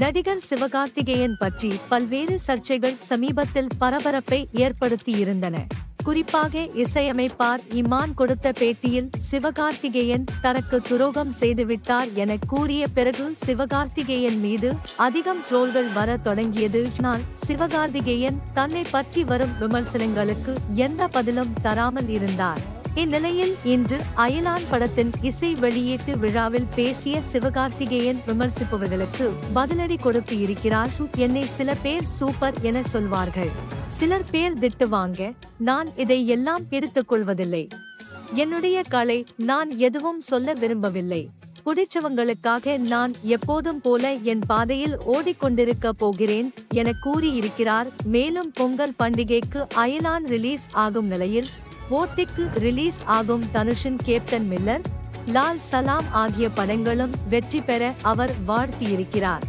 நடிகர் சிவகார்த்திகேயன் பற்றி பல்வேறு சர்ச்சைகள் சமீபத்தில் பரபரப்பை ஏற்படுத்தியிருந்தன. குறிப்பாக இசையமைப்பாளர் இமான் கொடுத்த பேட்டியில் சிவகார்த்திகேயன் தனக்கு துரோகம் செய்துவிட்டார் என கூறிய பிறகு சிவகார்த்திகேயன் மீது அதிகம் ட்ரோல்கள் வர தொடங்கியது. ஆனால் சிவகார்த்திகேயன் தன்னை பற்றி வரும் விமர்சனங்களுக்கு எந்த பதிலும் தராமல் இருந்தார். இந்நிலையில் இன்று அயலான் படத்தின் இசை வெளியீட்டு விழாவில் பேசிய சிவகார்த்திகேயன் விமர்சிப்பவர்களுக்கு பதிலடி கொடுத்து இருக்கிறார். என்னை சில பேர் சூப்பர் என சொல்வார்கள், சிலர் பேர் திட்டுவாங்க. நான் இதை எல்லாம் எடுத்துக் கொள்வதில்லை. என்னுடைய கலை, நான் எதுவும் சொல்ல விரும்பவில்லை. பிடிச்சவங்களுக்காக நான் எப்போதும் போல என் பாதையில் ஓடிக்கொண்டிருக்க போகிறேன் என கூறியிருக்கிறார். மேலும் பொங்கல் பண்டிகைக்கு அயலான் ரிலீஸ் ஆகும் நிலையில் போட்டிக்கு ரிலீஸ் ஆகும் தனுஷின் கேப்டன் மில்லர், லால் சலாம் ஆகிய படங்களும் வெற்றி பெற அவர் வாழ்த்தியிருக்கிறார்.